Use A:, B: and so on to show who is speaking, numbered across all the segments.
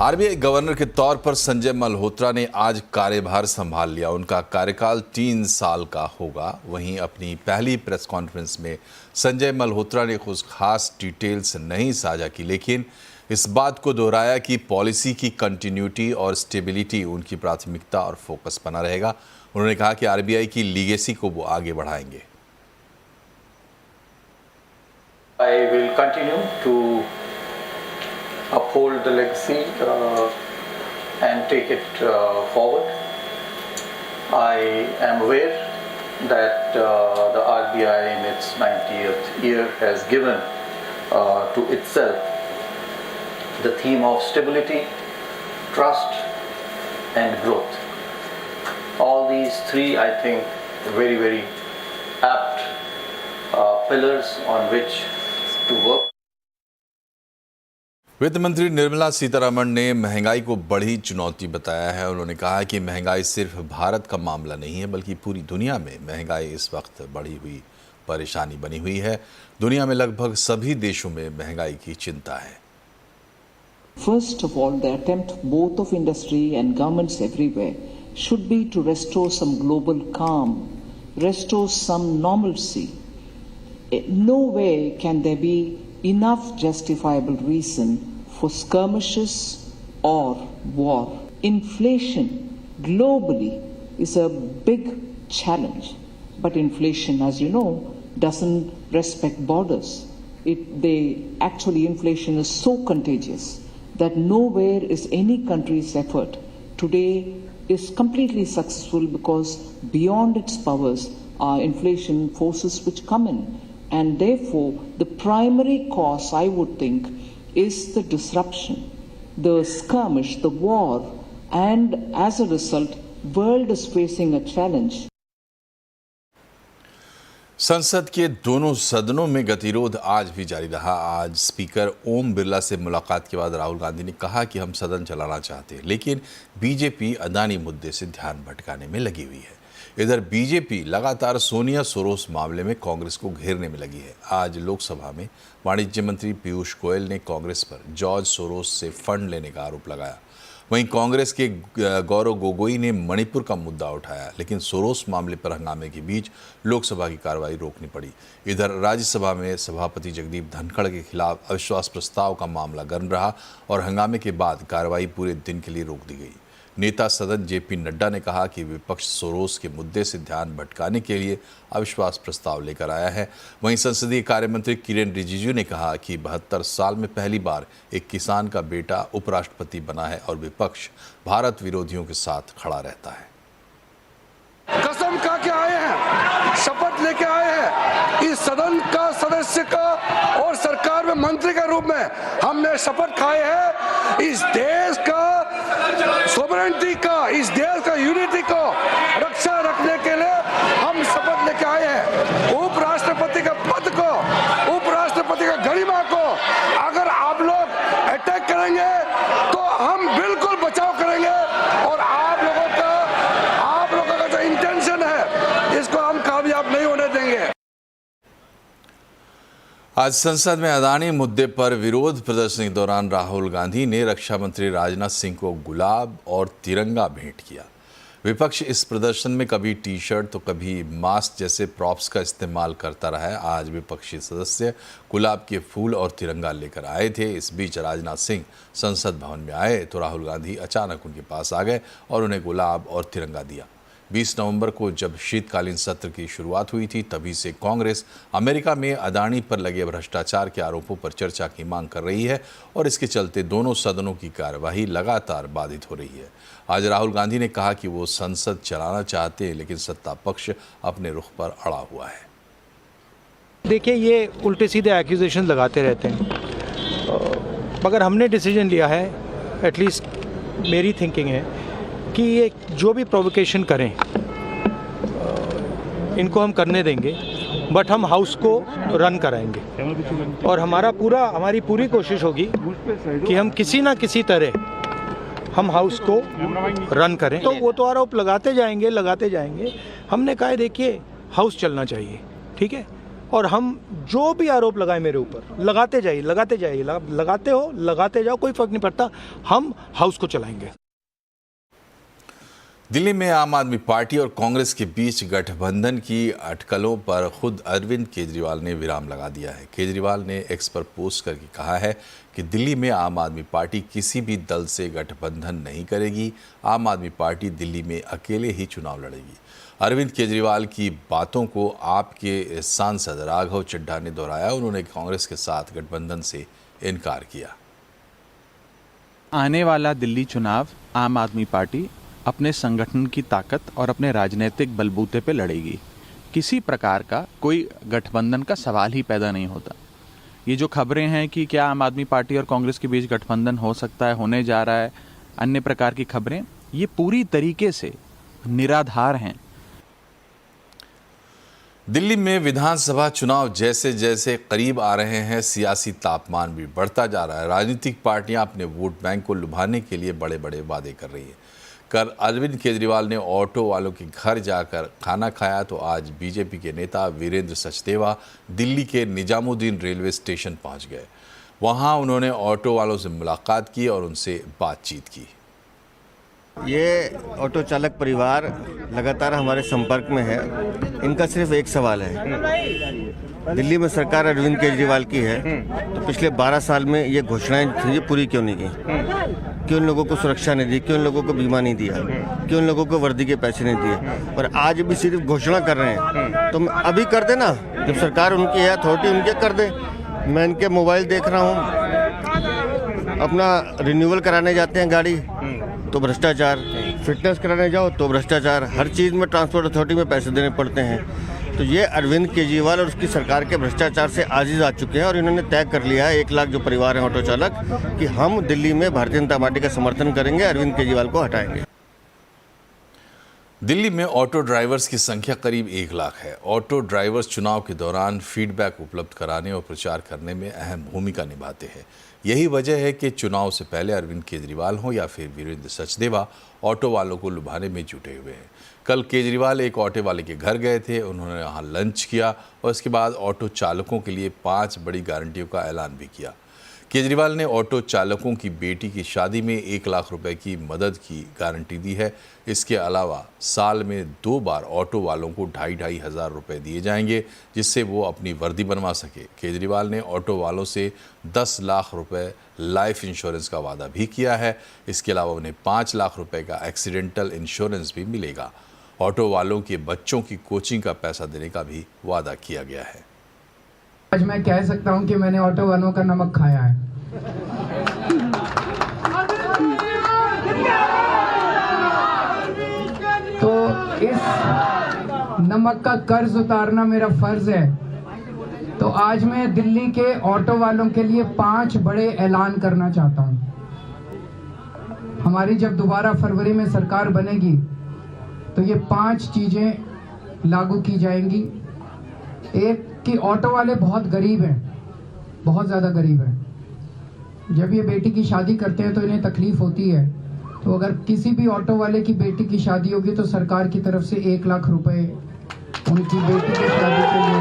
A: RBI governor के तौर पर संजय मल्होत्रा ने आज कार्यभार संभाल लिया। उनका कार्यकाल 3 साल का होगा। वहीं अपनी पहली प्रेस कॉन्फ्रेंस में संजय मल्होत्रा ने कुछ खास डिटेल्स नहीं साझा की, लेकिन इस बात को दोहराया कि पॉलिसी की कंटिन्यूटी और स्टेबिलिटी उनकी प्राथमिकता और फोकस बना रहेगा। उन्होंने कहा कि आरबीआई की लीगेसी को वो आगे बढ़ाएंगे।
B: I will continue to uphold the legacy and take it forward. I am aware that the RBI in its 90th year has given to itself the theme of stability, trust and growth. All these three, I think, very, very apt pillars on which to work.
A: वित्त मंत्री निर्मला सीतारमण ने महंगाई को बड़ी चुनौती बताया है। उन्होंने कहा कि महंगाई सिर्फ भारत का मामला नहीं है, बल्कि पूरी दुनिया में महंगाई इस वक्त बढ़ी हुई परेशानी बनी हुई है। दुनिया में लगभग सभी देशों में महंगाई की चिंता है।
C: First of all, the attempt both of industry and governments everywhere should be to restore some global calm, restore some normalcy. No way can there be enough justifiable reason for skirmishes or war. Inflation globally is a big challenge, but inflation, as you know, doesn't respect borders. Inflation is so contagious that nowhere is any country's effort today is completely successful, because beyond its powers are inflation forces which come in. And therefore, the primary cause, I would think, is the disruption, the skirmish, the war, and as a result, world is facing a challenge.
A: संसद के दोनों सदनों में गतिरोध आज भी जारी रहा। आज स्पीकर ओम बिरला से मुलाकात के बाद राहुल गांधी ने कहा कि हम सदन चलाना चाहते हैं, लेकिन बीजेपी अदानी मुद्दे से ध्यान भटकाने में लगी हुई है। इधर बीजेपी लगातार सोनिया सोरोस मामले में कांग्रेस को घेरने में लगी है। आज लोकसभा में वाणिज्य मंत्री पीयूष गोयल ने कांग्रेस पर जॉर्ज सोरोस से फंड लेने का आरोप लगाया। वहीं कांग्रेस के गौरव गोगोई ने मणिपुर का मुद्दा उठाया, लेकिन सोरोस मामले पर हंगामे के बीच लोकसभा की कार्रवाई रोकनी पड़ी। इधर राज्यसभा में सभापति जगदीप धनखड़ के खिलाफ अविश्वास प्रस्ताव का मामला गर्म रहा और हंगामे के बाद कार्रवाई पूरे दिन के लिए रोक दी गई। नेता सदन जेपी नड्डा ने कहा कि विपक्ष सोरोस के मुद्दे से ध्यान भटकाने के लिए अविश्वास प्रस्ताव लेकर आया है। वहीं संसदीय कार्य मंत्री किरेन रिजिजू ने कहा कि 72 साल में पहली बार एक किसान का बेटा उपराष्ट्रपति बना है और विपक्ष भारत विरोधियों के साथ खड़ा रहता है।
D: कसम खा के आए हैं, शपथ लेके आए हैं। इस सदन का सदस्य का और सरकार में मंत्री के रूप में हमने शपथ खाए हैं। इस देश का सोवरेनिटी का, इस देश का यूनिटी को रक्षा रखने के लिए हम शपथ लेके आए हैं। उपराष्ट्रपति के पद को, उपराष्ट्रपति का गरिमा को अगर आप लोग अटैक करेंगे तो हम बिल्कुल बचाव करेंगे और आप लोगों का जो इंटेंशन है इसको हम कामयाब नहीं होने देंगे।
A: आज संसद में अदानी मुद्दे पर विरोध प्रदर्शन के दौरान राहुल गांधी ने रक्षा मंत्री राजनाथ सिंह को गुलाब और तिरंगा भेंट किया। विपक्ष इस प्रदर्शन में कभी टी शर्ट तो कभी मास्क जैसे प्रॉप्स का इस्तेमाल करता रहा है। आज विपक्षी सदस्य गुलाब के फूल और तिरंगा लेकर आए थे। इस बीच राजनाथ सिंह संसद भवन में आए तो राहुल गांधी अचानक उनके पास आ गए और उन्हें गुलाब और तिरंगा दिया। 20 नवंबर को जब शीतकालीन सत्र की शुरुआत हुई थी, तभी से कांग्रेस अमेरिका में अदानी पर लगे भ्रष्टाचार के आरोपों पर चर्चा की मांग कर रही है और इसके चलते दोनों सदनों की कार्यवाही लगातार बाधित हो रही है। आज राहुल गांधी ने कहा कि वो संसद चलाना चाहते हैं, लेकिन सत्ता पक्ष अपने रुख पर अड़ा हुआ है।
E: देखिए, ये उल्टे सीधे एक्यूजेशन लगाते रहते हैं, मगर हमने डिसीजन लिया है, एटलीस्ट मेरी थिंकिंग है कि ये जो भी प्रोवोकेशन करें इनको हम करने देंगे, बट हम हाउस को रन कराएंगे और हमारी पूरी कोशिश होगी कि हम किसी ना किसी तरह हम हाउस को रन करें। तो वो तो आरोप लगाते जाएंगे। हमने कहा देखिए, हाउस चलना चाहिए, ठीक है, और हम जो भी आरोप लगाए मेरे ऊपर लगाते जाइए, लगाते जाओ, कोई फर्क नहीं पड़ता, हम हाउस को चलाएंगे।
A: दिल्ली में आम आदमी पार्टी और कांग्रेस के बीच गठबंधन की अटकलों पर खुद अरविंद केजरीवाल ने विराम लगा दिया है। केजरीवाल ने एक्स पर पोस्ट करके कहा है कि दिल्ली में आम आदमी पार्टी किसी भी दल से गठबंधन नहीं करेगी। आम आदमी पार्टी दिल्ली में अकेले ही चुनाव लड़ेगी। अरविंद केजरीवाल की बातों को आपके सांसद राघव चड्ढा ने दोहराया। उन्होंने कांग्रेस के साथ गठबंधन से इनकार किया।
F: आने वाला दिल्ली चुनाव आम आदमी पार्टी अपने संगठन की ताकत और अपने राजनीतिक बलबूते पे लड़ेगी। किसी प्रकार का कोई गठबंधन का सवाल ही पैदा नहीं होता। ये जो खबरें हैं कि क्या आम आदमी पार्टी और कांग्रेस के बीच गठबंधन हो सकता है, होने जा रहा है, अन्य प्रकार की खबरें, ये पूरी तरीके से निराधार हैं।
A: दिल्ली में विधानसभा चुनाव जैसे जैसे करीब आ रहे हैं, सियासी तापमान भी बढ़ता जा रहा है। राजनीतिक पार्टियां अपने वोट बैंक को लुभाने के लिए बड़े बड़े वादे कर रही हैं। कल अरविंद केजरीवाल ने ऑटो वालों के घर जाकर खाना खाया, तो आज बीजेपी के नेता वीरेंद्र सचदेवा दिल्ली के निजामुद्दीन रेलवे स्टेशन पहुंच गए। वहां उन्होंने ऑटो वालों से मुलाकात की और उनसे बातचीत की।
G: ये ऑटो चालक परिवार लगातार हमारे संपर्क में है। इनका सिर्फ एक सवाल है, दिल्ली में सरकार अरविंद केजरीवाल की है, तो पिछले 12 साल में ये घोषणाएं थी, ये पूरी क्यों नहीं की? क्यों लोगों को सुरक्षा नहीं दी? क्यों लोगों को बीमा नहीं दिया? क्यों लोगों को वर्दी के पैसे नहीं दिए? और आज भी सिर्फ घोषणा कर रहे हैं। तो अभी कर दे ना, जब सरकार उनकी है, अथॉरिटी उनके कर दे। मैं इनके मोबाइल देख रहा हूँ, अपना रिन्यूअल कराने जाते हैं गाड़ी तो भ्रष्टाचार, फिटनेस कराने जाओ तो भ्रष्टाचार, हर चीज़ में ट्रांसपोर्ट अथॉरिटी में पैसे देने पड़ते हैं। तो ये अरविंद केजरीवाल और उसकी सरकार के भ्रष्टाचार से आजिज आ चुके हैं और इन्होंने तय कर लिया है, 1 लाख जो परिवार हैं ऑटो चालक, कि हम दिल्ली में भारतीय जनता पार्टी का समर्थन करेंगे, अरविंद केजरीवाल को हटाएंगे।
A: दिल्ली में ऑटो ड्राइवर्स की संख्या करीब 1 लाख है। ऑटो ड्राइवर्स चुनाव के दौरान फीडबैक उपलब्ध कराने और प्रचार करने में अहम भूमिका निभाते हैं। यही वजह है कि चुनाव से पहले अरविंद केजरीवाल हो या फिर वीरेंद्र सचदेवा ऑटो वालों को लुभाने में जुटे हुए हैं। कल केजरीवाल एक ऑटो वाले के घर गए थे, उन्होंने वहाँ लंच किया और इसके बाद ऑटो चालकों के लिए 5 बड़ी गारंटियों का ऐलान भी किया। केजरीवाल ने ऑटो चालकों की बेटी की शादी में 1 लाख रुपए की मदद की गारंटी दी है। इसके अलावा साल में 2 बार ऑटो वालों को 2,500 हज़ार रुपये दिए जाएंगे, जिससे वो अपनी वर्दी बनवा सके। केजरीवाल ने ऑटो वालों से 10 लाख रुपए लाइफ इंश्योरेंस का वादा भी किया है। इसके अलावा उन्हें 5 लाख रुपए का एक्सीडेंटल इंश्योरेंस भी मिलेगा। ऑटो वालों के बच्चों की कोचिंग का पैसा देने का भी वादा किया गया है।
H: आज मैं कह सकता हूं कि मैंने ऑटो वालों का नमक खाया है। तो इस नमक का कर्ज उतारना मेरा फर्ज है। तो आज मैं दिल्ली के ऑटो वालों के लिए 5 बड़े ऐलान करना चाहता हूं। हमारी जब दोबारा फरवरी में सरकार बनेगी तो ये 5 चीजें लागू की जाएंगी। एक कि ऑटो वाले बहुत गरीब हैं, बहुत ज़्यादा गरीब हैं। जब ये बेटी की शादी करते हैं तो इन्हें तकलीफ होती है। तो अगर किसी भी ऑटो वाले की बेटी की शादी होगी तो सरकार की तरफ से 1 लाख रुपए उनकी बेटी की शादी के लिए।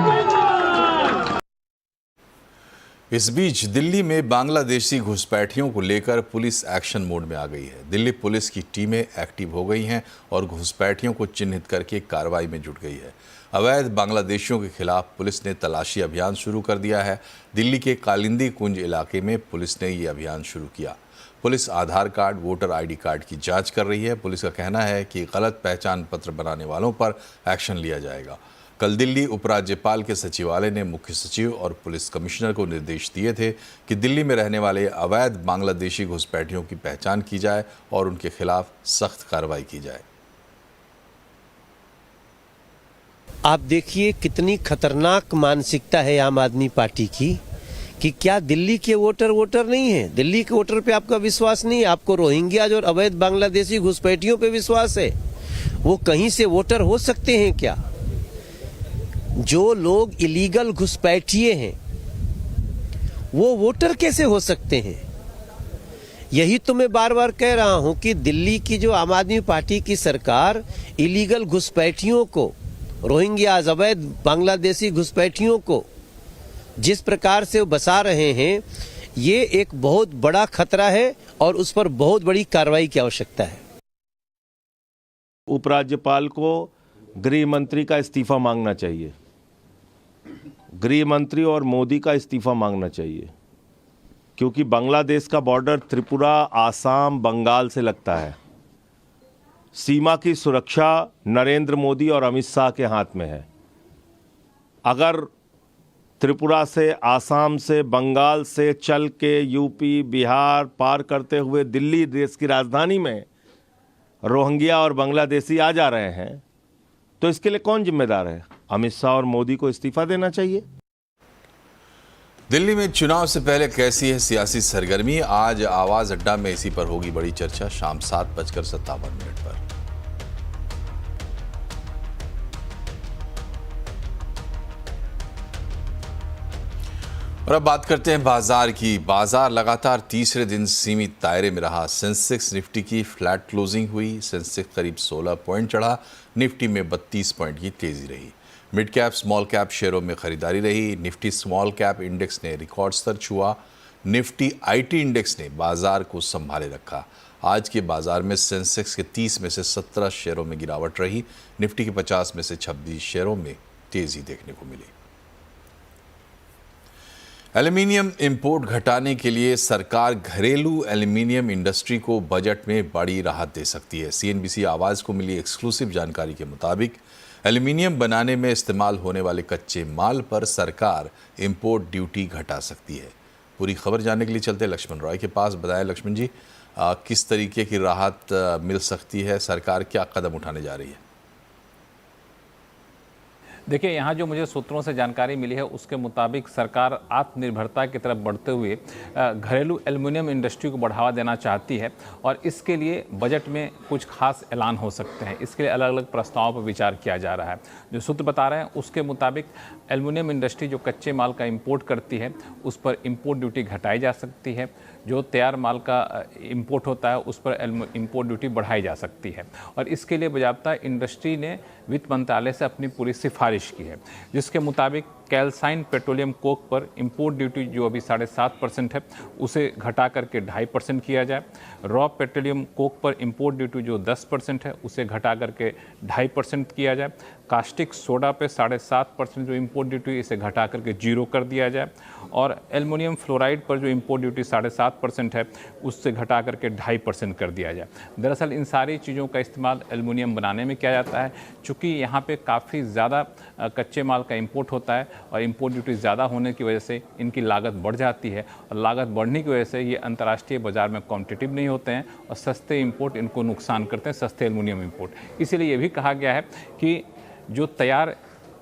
A: इस बीच दिल्ली में बांग्लादेशी घुसपैठियों को लेकर पुलिस एक्शन मोड में आ गई है। दिल्ली पुलिस की टीमें एक्टिव हो गई हैं और घुसपैठियों को चिन्हित करके कार्रवाई में जुट गई है। अवैध बांग्लादेशियों के खिलाफ पुलिस ने तलाशी अभियान शुरू कर दिया है। दिल्ली के कालिंदी कुंज इलाके में पुलिस ने ये अभियान शुरू किया। पुलिस आधार कार्ड, वोटर आईडी कार्ड की जांच कर रही है। पुलिस का कहना है कि गलत पहचान पत्र बनाने वालों पर एक्शन लिया जाएगा। कल दिल्ली उपराज्यपाल के सचिवालय ने मुख्य सचिव और पुलिस कमिश्नर को निर्देश दिए थे कि दिल्ली में रहने वाले अवैध बांग्लादेशी घुसपैठियों की पहचान की जाए और उनके खिलाफ सख्त कार्रवाई की जाए।
I: आप देखिए कितनी खतरनाक मानसिकता है आम आदमी पार्टी की कि क्या दिल्ली के वोटर नहीं है? दिल्ली के वोटर पे आपका विश्वास नहीं है, आपको रोहिंग्याज और अवैध बांग्लादेशी घुसपैठियों पे विश्वास है। वो कहीं से वोटर हो सकते हैं क्या? जो लोग इलीगल घुसपैठिए हैं वो वोटर कैसे हो सकते हैं? यही तो मैं बार बार कह रहा हूं कि दिल्ली की जो आम आदमी पार्टी की सरकार इलीगल घुसपैठियों को रोहिंग्याज अवैध बांग्लादेशी घुसपैठियों को जिस प्रकार से वो बसा रहे हैं, ये एक बहुत बड़ा खतरा है और उस पर बहुत बड़ी कार्रवाई की आवश्यकता है।
J: उपराज्यपाल को गृह मंत्री का इस्तीफा मांगना चाहिए, गृह मंत्री और मोदी का इस्तीफा मांगना चाहिए, क्योंकि बांग्लादेश का बॉर्डर त्रिपुरा, आसाम, बंगाल से लगता है। सीमा की सुरक्षा नरेंद्र मोदी और अमित शाह के हाथ में है। अगर त्रिपुरा से, आसाम से, बंगाल से चल के यूपी, बिहार पार करते हुए दिल्ली, देश की राजधानी में रोहिंग्या और बांग्लादेशी आ जा रहे हैं, तो इसके लिए कौन जिम्मेदार है? अमित शाह और मोदी को इस्तीफा देना चाहिए।
A: दिल्ली में चुनाव से पहले कैसी है सियासी सरगर्मी? आज आवाज अड्डा में इसी पर होगी बड़ी चर्चा, शाम 7:57 पर। और अब बात करते हैं बाजार की। बाजार लगातार तीसरे दिन सीमित दायरे में रहा। सेंसेक्स निफ्टी की फ्लैट क्लोजिंग हुई। सेंसेक्स करीब 16 पॉइंट चढ़ा। निफ्टी में 32 पॉइंट की तेजी रही। मिड कैप स्मॉल कैप शेयरों में खरीदारी रही। निफ्टी स्मॉल कैप इंडेक्स ने रिकॉर्ड स्तर छुआ। निफ्टी आईटी इंडेक्स ने बाजार को संभाले रखा। आज के बाजार में सेंसेक्स के 30 में से 17 शेयरों में गिरावट रही। निफ्टी के 50 में से 26 शेयरों में तेजी देखने को मिली। एल्युमिनियम इंपोर्ट घटाने के लिए सरकार घरेलू एल्युमिनियम इंडस्ट्री को बजट में बड़ी राहत दे सकती है। सीएनबीसी आवाज़ को मिली एक्सक्लूसिव जानकारी के मुताबिक एल्युमिनियम बनाने में इस्तेमाल होने वाले कच्चे माल पर सरकार इंपोर्ट ड्यूटी घटा सकती है। पूरी खबर जानने के लिए चलते हैं लक्ष्मण रॉय के पास। बताएं लक्ष्मण जी, किस तरीके की राहत मिल सकती है? सरकार क्या कदम उठाने जा रही है?
K: देखिए, यहाँ जो मुझे सूत्रों से जानकारी मिली है उसके मुताबिक सरकार आत्मनिर्भरता की तरफ बढ़ते हुए घरेलू एल्युमिनियम इंडस्ट्री को बढ़ावा देना चाहती है और इसके लिए बजट में कुछ खास ऐलान हो सकते हैं। इसके लिए अलग अलग प्रस्तावों पर विचार किया जा रहा है। जो सूत्र बता रहे हैं उसके मुताबिक एल्युमिनियम इंडस्ट्री जो कच्चे माल का इंपोर्ट करती है उस पर इंपोर्ट ड्यूटी घटाई जा सकती है। जो तैयार माल का इंपोर्ट होता है उस पर इंपोर्ट ड्यूटी बढ़ाई जा सकती है। और इसके लिए बाज़ाब्ता इंडस्ट्री ने वित्त मंत्रालय से अपनी पूरी सिफारिश की है, जिसके मुताबिक कैल्साइन पेट्रोलियम कोक पर इंपोर्ट ड्यूटी जो अभी 7.5% है उसे घटा करके 2.5% किया जाए। रॉ पेट्रोलियम कोक पर इंपोर्ट ड्यूटी जो 10% है उसे घटा करके 2.5% किया जाए। कास्टिक सोडा पे 7.5% जो इंपोर्ट ड्यूटी इसे घटा करके 0 कर दिया जाए। और एल्युमिनियम फ्लोराइड पर जो इंपोर्ट ड्यूटी 7.5% है उससे घटा करके 2.5% कर दिया जाए। दरअसल इन सारी चीज़ों का इस्तेमाल एल्युमिनियम बनाने में किया जाता है। चूँकि यहाँ पे काफ़ी ज़्यादा कच्चे माल का इंपोर्ट होता है और इंपोर्ट ड्यूटी ज़्यादा होने की वजह से इनकी लागत बढ़ जाती है और लागत बढ़ने की वजह से ये अंतर्राष्ट्रीय बाज़ार में कॉम्पिटिटिव नहीं होते हैं और सस्ते इंपोर्ट इनको नुकसान करते हैं, सस्ते एल्युमिनियम इंपोर्ट। इसीलिए ये भी कहा गया है कि जो तैयार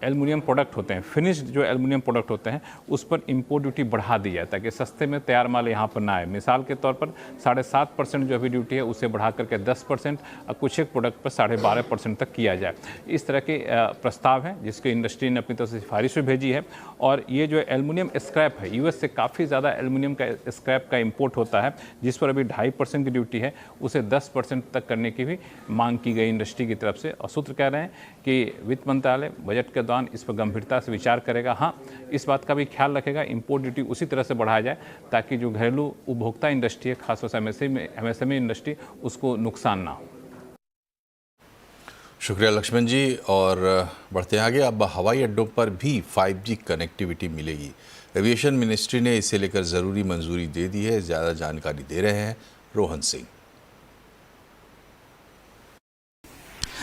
K: एल्युमिनियम प्रोडक्ट होते हैं, फिनिश्ड जो एल्युमिनियम प्रोडक्ट होते हैं उस पर इंपोर्ट ड्यूटी बढ़ा दी जाए ताकि सस्ते में तैयार माल यहाँ पर ना आए। मिसाल के तौर पर 7.5% जो अभी ड्यूटी है उसे बढ़ा करके 10% और कुछ एक प्रोडक्ट पर 12.5% तक किया जाए। इस तरह के प्रस्ताव हैं जिसके इंडस्ट्री ने अपनी तरफ से सिफारिश भी भेजी है। और ये जो एल्युमिनियम स्क्रैप है, यूएस से काफ़ी ज़्यादा एल्युमिनियम का स्क्रैप का इंपोर्ट होता है जिस पर अभी 2.5% की ड्यूटी है, उसे 10% तक करने की भी मांग की गई इंडस्ट्री की तरफ से। और सूत्र कह रहे हैं कि वित्त मंत्रालय बजट के दौरान इस पर गंभीरता से विचार करेगा। हाँ, इस बात का भी ख्याल रखेगा इंपोर्ट ड्यूटी उसी तरह से बढ़ाया जाए ताकि जो घरेलू उपभोक्ता इंडस्ट्री है, खासतौर से एमएसएमई इंडस्ट्री, उसको नुकसान ना हो।
A: शुक्रिया लक्ष्मण जी। और बढ़ते हैं आगे। अब हवाई अड्डों पर भी 5G कनेक्टिविटी मिलेगी। एविएशन मिनिस्ट्री ने इसे लेकर ज़रूरी मंजूरी दे दी है। ज़्यादा जानकारी दे रहे हैं रोहन सिंह।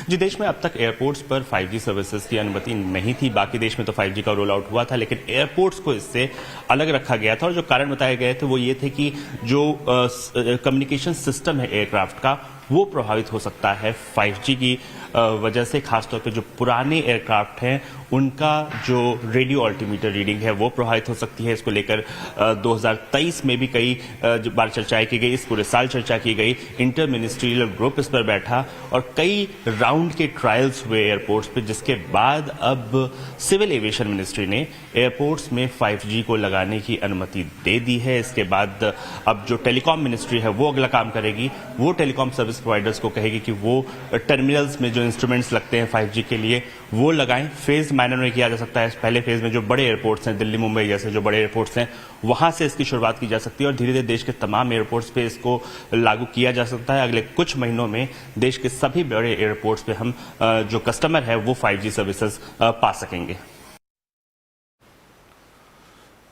L: जी, देश में अब तक एयरपोर्ट्स पर 5G सर्विसेज की अनुमति नहीं थी। बाकी देश में तो 5G का रोल आउट हुआ था, लेकिन एयरपोर्ट्स को इससे अलग रखा गया था। और जो कारण बताए गए थे वो ये थे कि जो कम्युनिकेशन सिस्टम है एयरक्राफ्ट का वो प्रभावित हो सकता है 5G की वजह से। खासतौर पे जो पुराने एयरक्राफ्ट हैं उनका जो रेडियो अल्टीमीटर रीडिंग है वो प्रभावित हो सकती है। इसको लेकर 2023 में भी कई बार चर्चाएं की गई, इस पूरे साल चर्चा की गई। इंटर मिनिस्ट्रियल ग्रुप इस पर बैठा और कई राउंड के ट्रायल्स हुए एयरपोर्ट्स पे, जिसके बाद अब सिविल एविएशन मिनिस्ट्री ने एयरपोर्ट्स में 5G को लगाने की अनुमति दे दी है। इसके बाद अब जो टेलीकॉम मिनिस्ट्री है वो अगला काम करेगी। वो टेलीकॉम सर्विस प्रोवाइडर्स को कहेगी कि वो टर्मिनल्स में जो जो इंस्ट्रूमेंट्स लगते हैं 5G के लिए वो लगाएं। फेज मैनर में किया जा सकता है। पहले फेज में जो बड़े एयरपोर्ट्स हैं, दिल्ली मुंबई जैसे जो बड़े एयरपोर्ट्स हैं, वहां से इसकी शुरुआत की जा सकती है और धीरे धीरे देश के तमाम एयरपोर्ट्स पे इसको लागू किया जा सकता है। अगले कुछ महीनों में देश के सभी बड़े एयरपोर्ट्स पे हम जो कस्टमर है वो 5G सर्विसेज पा सकेंगे।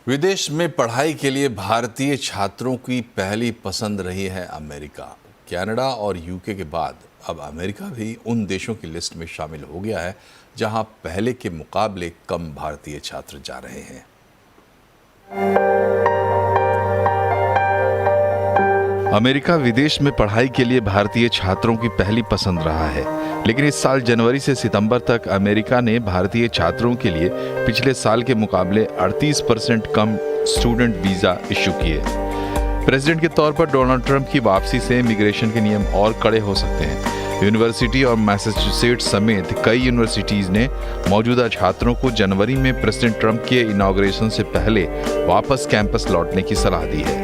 A: विदेश में पढ़ाई के लिए भारतीय छात्रों की पहली पसंद रही है अमेरिका। कनाडा और यूके के बाद अब अमेरिका भी उन देशों की लिस्ट में शामिल हो गया है जहां पहले के मुकाबले कम भारतीय छात्र जा रहे हैं। अमेरिका विदेश में पढ़ाई के लिए भारतीय छात्रों की पहली पसंद रहा है, लेकिन इस साल जनवरी से सितंबर तक अमेरिका ने भारतीय छात्रों के लिए पिछले साल के मुकाबले 38% कम स्टूडेंट वीज़ा इशू किए। प्रेसिडेंट के तौर पर डोनाल्ड ट्रंप की वापसी से इमिग्रेशन के नियम और कड़े हो सकते हैं। यूनिवर्सिटी और मैसाचुसेट्स समेत कई यूनिवर्सिटीज़ ने मौजूदा छात्रों को जनवरी में प्रेसिडेंट ट्रंप के इनॉग्रेशन से पहले वापस कैंपस लौटने की सलाह दी है।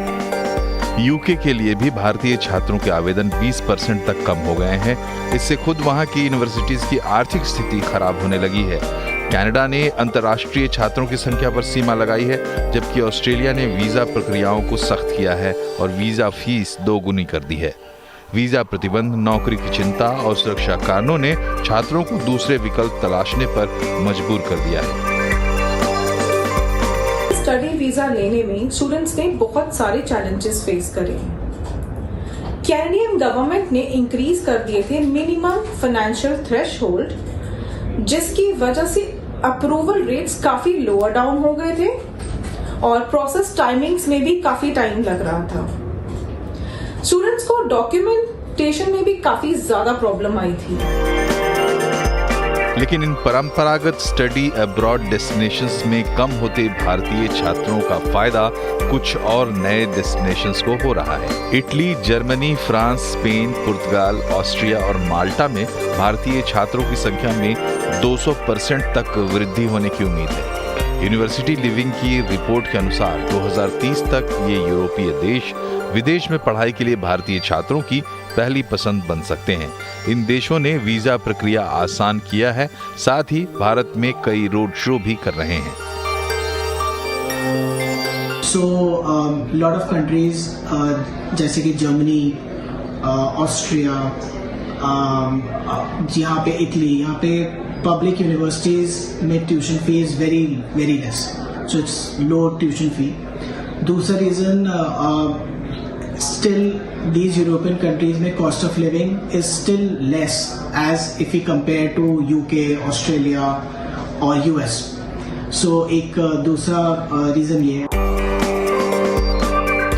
A: यूके के लिए भी भारतीय छात्रों के आवेदन 20% तक कम हो गए हैं। इससे खुद वहां की यूनिवर्सिटीज़ की आर्थिक स्थिति खराब होने लगी है। कनाडा ने अंतर्राष्ट्रीय छात्रों की संख्या पर सीमा लगाई है, जबकि ऑस्ट्रेलिया ने वीज़ा प्रक्रियाओं को सख्त किया है और वीज़ा फीस 2 गुनी कर दी है। वीज़ा प्रतिबंध, नौकरी की चिंता और सुरक्षा कारणों ने छात्रों को दूसरे विकल्प तलाशने पर मजबूर कर दिया है।
M: स्टडी वीजा लेने में स्टूडेंट्स ने बहुत सारे चैलेंजेस फेस करे हैं। कैनेडियन गवर्नमेंट ने इंक्रीज कर दिए थे मिनिमम फाइनेंशियल थ्रेशहोल्ड, जिसकी वजह से अप्रूवल रेट्स काफी लोअर डाउन हो गए थे और प्रोसेस टाइमिंग्स में भी काफी टाइम लग रहा था। स्टूडेंट्स को डॉक्यूमेंटेशन में भी काफी ज्यादा प्रॉब्लम आई थी।
A: लेकिन इन परंपरागत स्टडी अब्रॉड डेस्टिनेशंस में कम होते भारतीय छात्रों का फायदा कुछ और नए डेस्टिनेशंस को हो रहा है। इटली, जर्मनी, फ्रांस, स्पेन, पुर्तगाल, ऑस्ट्रिया और माल्टा में भारतीय छात्रों की संख्या में 200% तक वृद्धि होने की उम्मीद है। यूनिवर्सिटी लिविंग की रिपोर्ट के अनुसार 2030 तक ये यूरोपीय देश विदेश में पढ़ाई के लिए भारतीय छात्रों की पहली पसंद बन सकते हैं। इन देशों ने वीजा प्रक्रिया आसान किया है, साथ ही भारत में कई रोड शो भी कर रहे हैं।
N: लॉट ऑफ कंट्रीज जैसे कि जर्मनी, ऑस्ट्रिया, यहाँ पे इटली, यहाँ पे पब्लिक यूनिवर्सिटीज में tuition fee is very very less, so it's low tuition fee. दूसरा reason, still these European countries में cost of living is still less as if we compare to UK, Australia और US. So एक दूसरा reason ये है।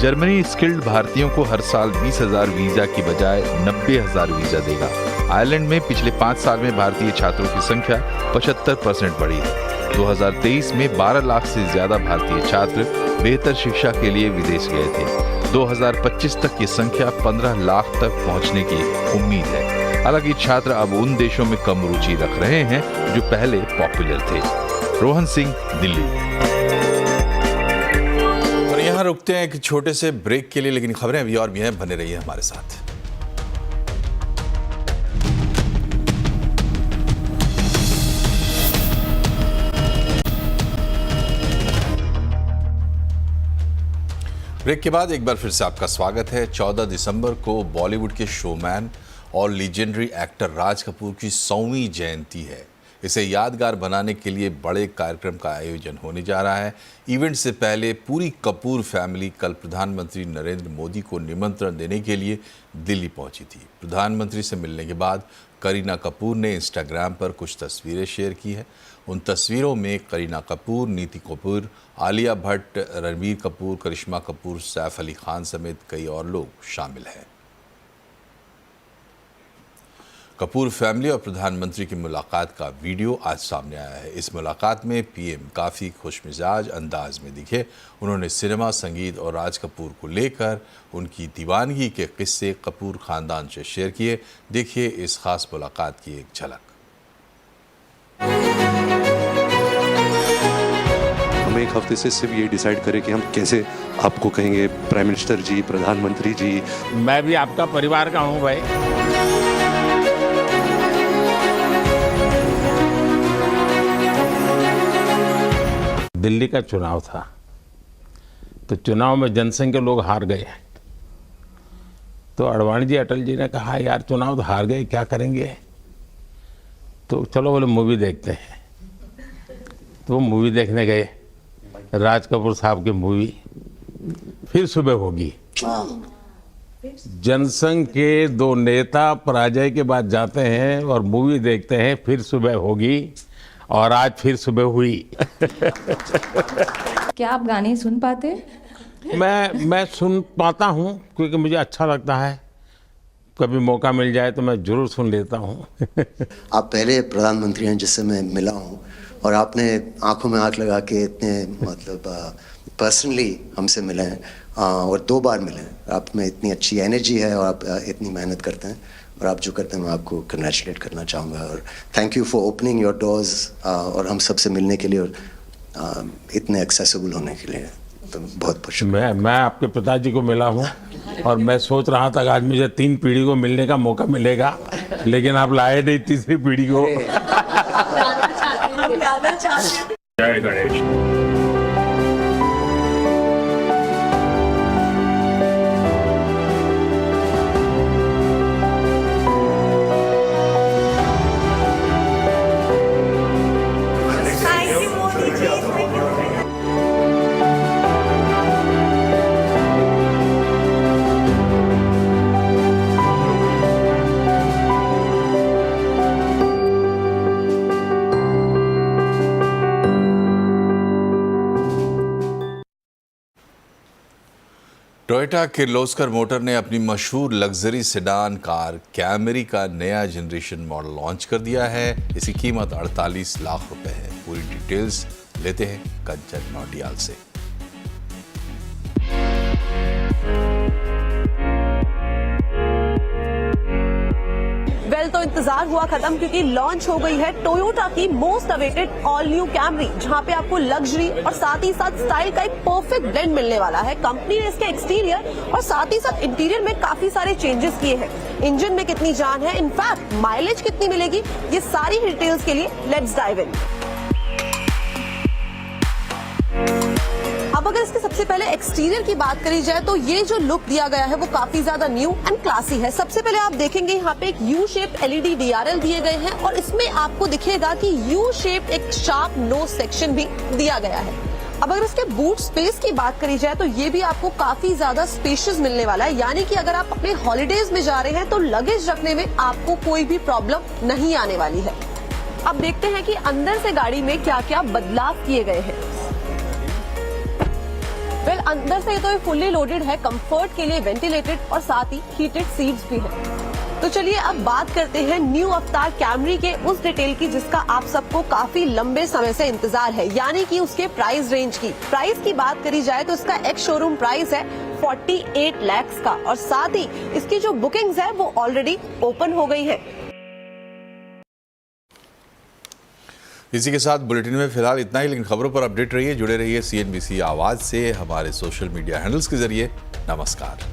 A: Germany skilled भारतीयों को हर साल 20,000 वीजा की बजाय 90,000 वीजा देगा। आयरलैंड में पिछले 5 साल में भारतीय छात्रों की संख्या 75% बढ़ी है। 2023 में 12 लाख से ज्यादा भारतीय छात्र बेहतर शिक्षा के लिए विदेश गए थे। 2025 तक ये संख्या 15 लाख तक पहुंचने की उम्मीद है। हालांकि छात्र अब उन देशों में कम रुचि रख रहे हैं जो पहले पॉपुलर थे। रोहन सिंह, दिल्ली। और यहाँ रुकते हैं एक छोटे से ब्रेक के लिए, लेकिन खबरें अभी और भी हैं, बने रहिए हमारे साथ। ब्रेक के बाद एक बार फिर से आपका स्वागत है। 14 दिसंबर को बॉलीवुड के शोमैन और लीजेंडरी एक्टर राज कपूर की 100वीं जयंती है। इसे यादगार बनाने के लिए बड़े कार्यक्रम का आयोजन होने जा रहा है। इवेंट से पहले पूरी कपूर फैमिली कल प्रधानमंत्री नरेंद्र मोदी को निमंत्रण देने के लिए दिल्ली पहुंची थी। प्रधानमंत्री से मिलने के बाद करीना कपूर ने इंस्टाग्राम पर कुछ तस्वीरें शेयर की हैं। उन तस्वीरों में करीना कपूर, नीति कपूर, आलिया भट्ट, रणबीर कपूर, करिश्मा कपूर, सैफ अली खान समेत कई और लोग शामिल हैं। कपूर फैमिली और प्रधानमंत्री की मुलाकात का वीडियो आज सामने आया है। इस मुलाकात में पीएम काफ़ी खुशमिजाज अंदाज में दिखे। उन्होंने सिनेमा, संगीत और राज कपूर को लेकर उनकी दीवानगी के किस्से कपूर खानदान से शेयर किए। देखिए इस खास मुलाकात की एक झलक।
O: हम एक हफ्ते से सिर्फ ये डिसाइड करें कि हम कैसे आपको कहेंगे प्राइम मिनिस्टर जी, प्रधानमंत्री जी।
P: मैं भी आपका परिवार का हूँ भाई। दिल्ली का चुनाव था, तो चुनाव में जनसंघ के लोग हार गए। तो अडवाणी जी, अटल जी ने कहा यार चुनाव तो हार गए, क्या करेंगे, तो चलो बोले मूवी देखते हैं। तो वो मूवी देखने गए, राज कपूर साहब की मूवी फिर सुबह होगी। जनसंघ के 2 नेता पराजय के बाद जाते हैं और मूवी देखते हैं फिर सुबह होगी, और आज फिर सुबह हुई।
Q: क्या आप गाने सुन पाते?
P: मैं सुन पाता हूँ क्योंकि मुझे अच्छा लगता है, कभी मौका मिल जाए तो मैं जरूर सुन लेता हूँ।
R: आप पहले प्रधानमंत्री हैं जिससे मैं मिला हूँ, और आपने आंखों में आंख लगा के इतने मतलब पर्सनली हमसे मिले हैं, और 2 बार मिले हैं। आप में इतनी अच्छी एनर्जी है और आप इतनी मेहनत करते हैं, और आप जो करते हैं मैं आपको कंग्रेचुलेट करना चाहूँगा, और thank you for opening your doors और हम सबसे मिलने के लिए और इतने एक्सेसिबल होने के लिए। तो बहुत खुश हूँ।
P: मैं आपके पिताजी को मिला हूँ, और मैं सोच रहा था कि आज मुझे 3 पीढ़ी को मिलने का मौका मिलेगा, लेकिन आप लाए नहीं तीसरी पीढ़ी को।
S: जय गणेश।
A: टोयोटा किर्लोस्कर मोटर ने अपनी मशहूर लग्जरी सेडान कार कैमरी का नया जनरेशन मॉडल लॉन्च कर दिया है। इसकी कीमत 48 लाख रुपए है। पूरी डिटेल्स लेते हैं कंचन नौटियाल से।
T: तो इंतजार हुआ खत्म, क्योंकि लॉन्च हो गई है टोयोटा की most awaited all new Camry, जहां पे आपको लग्जरी और साथ ही साथ स्टाइल का एक परफेक्ट ब्लेंड मिलने वाला है। कंपनी ने इसके एक्सटीरियर और साथ ही साथ इंटीरियर में काफी सारे चेंजेस किए हैं। इंजन में कितनी जान है, इनफैक्ट माइलेज कितनी मिलेगी, ये सारी डिटेल्स के लिए लेट्स डाइव इन। अब अगर इसके सबसे पहले एक्सटीरियर की बात करी जाए तो ये जो लुक दिया गया है वो काफी ज्यादा न्यू एंड क्लासी है। सबसे पहले आप देखेंगे यहाँ पे एक यू शेप एलईडी डीआरएल दिए गए हैं, और इसमें आपको दिखेगा कि यू शेप एक शार्प नोज सेक्शन भी दिया गया है। अब अगर इसके बूट स्पेस की बात करी जाए तो ये भी आपको काफी ज्यादा स्पेशियस मिलने वाला है, यानी कि अगर आप अपने हॉलीडेज में जा रहे हैं तो लगेज रखने में आपको कोई भी प्रॉब्लम नहीं आने वाली है। अब देखते हैं कि अंदर से गाड़ी में क्या क्या बदलाव किए गए हैं। अंदर से तो ये फुल्ली लोडेड है, कंफर्ट के लिए वेंटिलेटेड और साथ ही हीटेड सीट्स भी है। तो चलिए अब बात करते हैं न्यू अवतार कैमरी के उस डिटेल की जिसका आप सबको काफी लंबे समय से इंतजार है, यानी कि उसके प्राइस रेंज की। प्राइस की बात करी जाए तो इसका एक्स शोरूम प्राइस है 48 लाख का, और साथ ही इसकी जो बुकिंग्स है वो ऑलरेडी ओपन हो गई है।
A: इसी के साथ बुलेटिन में फिलहाल इतना ही, लेकिन खबरों पर अपडेट रहिए, जुड़े रहिए CNBC आवाज से हमारे सोशल मीडिया हैंडल्स के जरिए। नमस्कार।